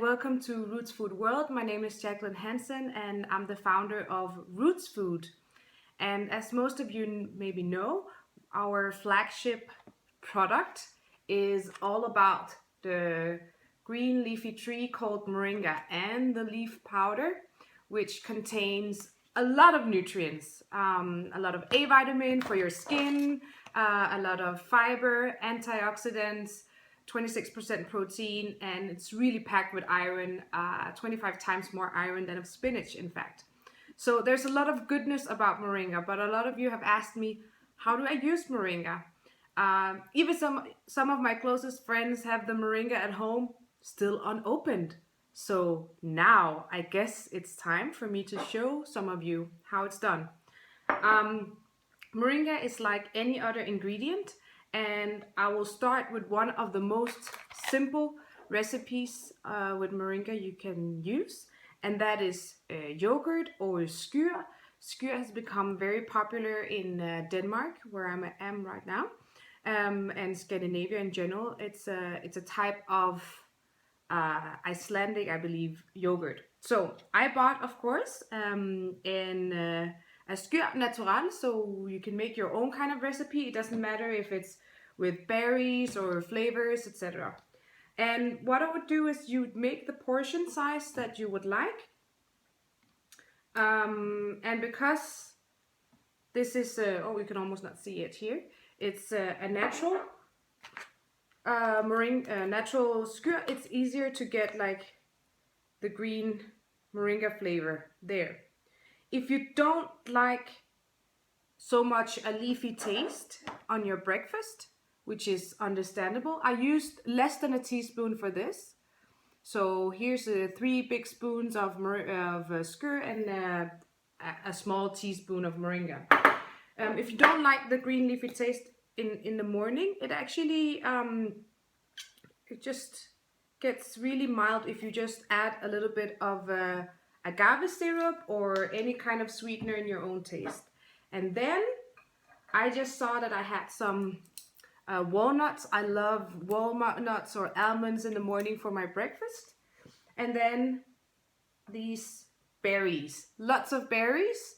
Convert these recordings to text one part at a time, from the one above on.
Welcome to rootsfoodworld. My name is Jacqueline Hansen and I'm the founder of rootsfood. And as most of you maybe know, our flagship product is all about the green leafy tree called Moringa and the leaf powder, which contains a lot of nutrients, a lot of A vitamin for your skin, a lot of fiber, antioxidants, 26% protein, and it's really packed with iron, 25 times more iron than of spinach, in fact. So there's a lot of goodness about Moringa, but a lot of you have asked me, how do I use Moringa? Even some of my closest friends have the Moringa at home still unopened. So now I guess it's time for me to show some of you how it's done. Moringa is like any other ingredient, and I will start with one of the most simple recipes with Moringa you can use, and that is yogurt or skyr. Skyr has become very popular in Denmark, where I am right now, and Scandinavia in general. It's a type of Icelandic, I believe, yogurt. So I bought, of course, a skyr natural, so you can make your own kind of recipe. It doesn't matter if it's with berries or flavors, etc. And what I would do is you'd make the portion size that you would like. And because this is, oh, we can almost not see it here. It's a natural natural skyr. It's easier to get like the green Moringa flavor there. If you don't like so much a leafy taste on your breakfast, which is understandable, I used less than a teaspoon for this. So here's 3 big spoons of skyr and a small teaspoon of Moringa. If you don't like the green leafy taste in the morning, it actually it just gets really mild if you just add a little bit of agave syrup or any kind of sweetener in your own taste. And then I just saw that I had some walnuts. I love walnuts or almonds in the morning for my breakfast. And then these berries. Lots of berries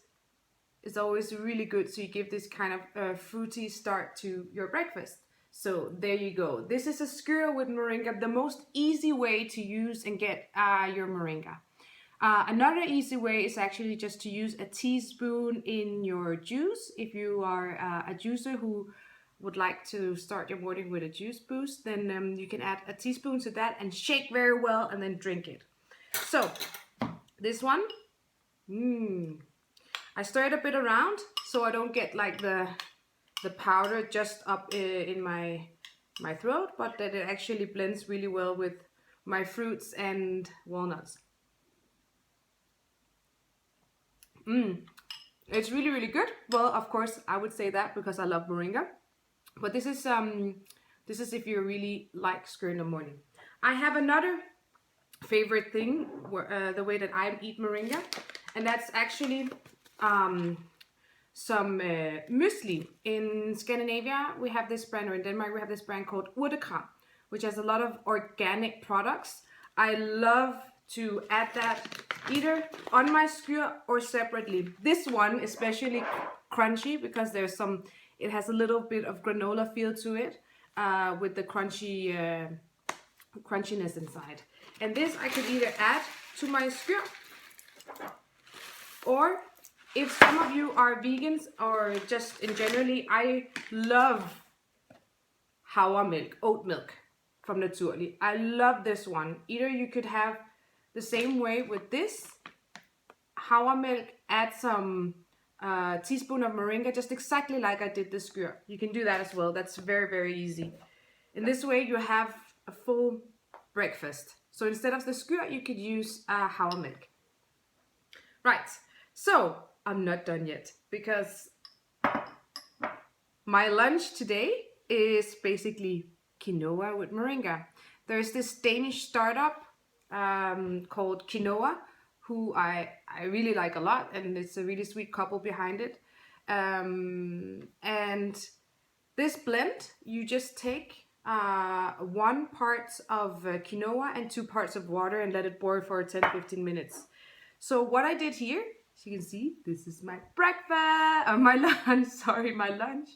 is always really good, so you give this kind of fruity start to your breakfast. So there you go. This is a skyr with Moringa, the most easy way to use and get your Moringa. Another easy way is actually just to use a teaspoon in your juice. If you are a juicer who would like to start your morning with a juice boost, then you can add a teaspoon to that and shake very well and then drink it. So this one, I stir it a bit around so I don't get like the powder just up in my throat, but that it actually blends really well with my fruits and walnuts. It's really, really good. Well, of course, I would say that because I love Moringa. But this is if you really like skyr in the morning. I have another favorite thing, the way that I eat Moringa, and that's actually some muesli. In Scandinavia, we have this brand, or in Denmark, we have this brand called Urtekram, which has a lot of organic products. I love to add that either on my skyr or separately. This one especially crunchy because there's it has a little bit of granola feel to it with the crunchiness inside. And this I could either add to my skyr, or if some of you are vegans or just in generally, I love hawa milk, oat milk from Naturli. I love this one. Either you could have the same way with this hawa milk, add some teaspoon of Moringa, just exactly like I did the skyr. You can do that as well. That's very, very easy. In this way, you have a full breakfast. So instead of the skyr, you could use hawa milk. Right. So I'm not done yet because my lunch today is basically quinoa with Moringa. There's this Danish startup called Quinoa, who I really like a lot, and it's a really sweet couple behind it. And this blend, you just take 1 part of quinoa and 2 parts of water and let it boil for 10-15 minutes. So what I did here, as you can see, this is my breakfast, my lunch, sorry, my lunch.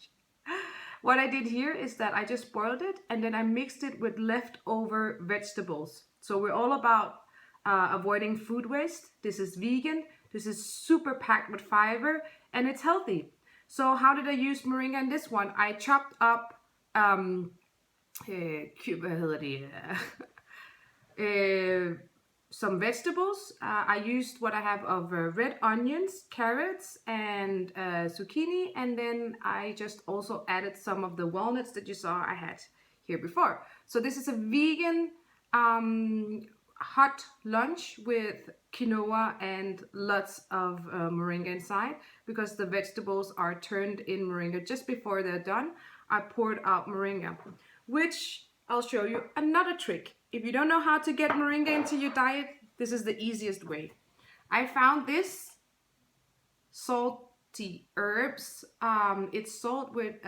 What I did here is that I just boiled it and then I mixed it with leftover vegetables. So we're all about avoiding food waste. This is vegan, this is super packed with fiber, and it's healthy. So how did I use moringa in this one? I chopped up some vegetables. I used what I have of red onions, carrots, and zucchini, and then I just also added some of the walnuts that you saw I had here before. So this is a vegan hot lunch with quinoa and lots of moringa inside, because the vegetables are turned in moringa just before they're done. I poured out moringa, which I'll show you another trick. If you don't know how to get moringa into your diet, this is the easiest way. I found this salty herbs. It's salt with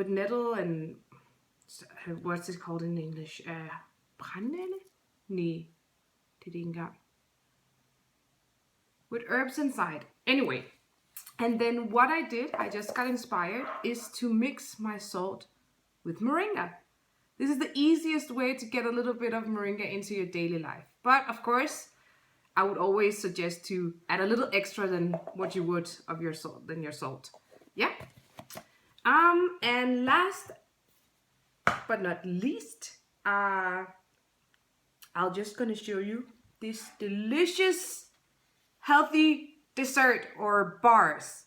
nettle and what's it called in English? Brandnelle? Nee, det er det ikke engang. With herbs inside. Anyway, and then what I did, I just got inspired, is to mix my salt with moringa. This is the easiest way to get a little bit of moringa into your daily life. But of course, I would always suggest to add a little extra than what you would of your salt. Yeah. And last but not least, I'm just gonna show you this delicious healthy dessert or bars.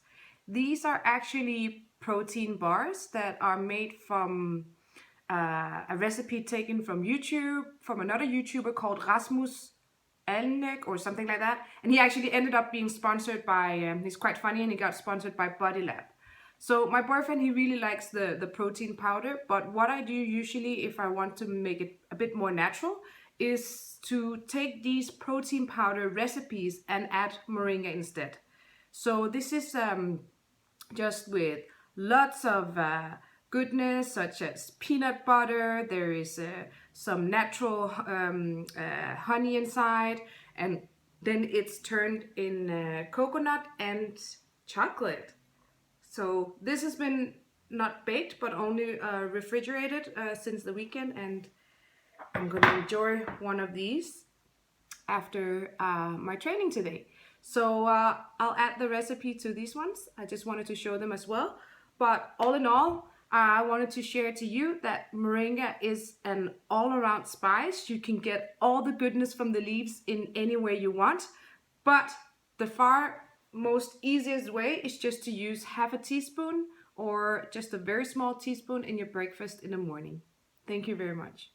These are actually protein bars that are made from a recipe taken from YouTube, from another YouTuber called Rasmus Alnek or something like that. And he actually ended up being sponsored by, he's quite funny, and he got sponsored by Body Lab. So my boyfriend, he really likes the protein powder, but what I do usually if I want to make it a bit more natural is to take these protein powder recipes and add moringa instead. So this is just with lots of goodness, such as peanut butter. There is some natural honey inside, and then it's turned in coconut and chocolate. So this has been not baked, but only refrigerated since the weekend, and I'm gonna enjoy one of these after my training today. So I'll add the recipe to these ones. I just wanted to show them as well. But all in all, I wanted to share to you that moringa is an all-around spice. You can get all the goodness from the leaves in any way you want. But the far most easiest way is just to use half a teaspoon or just a very small teaspoon in your breakfast in the morning. Thank you very much.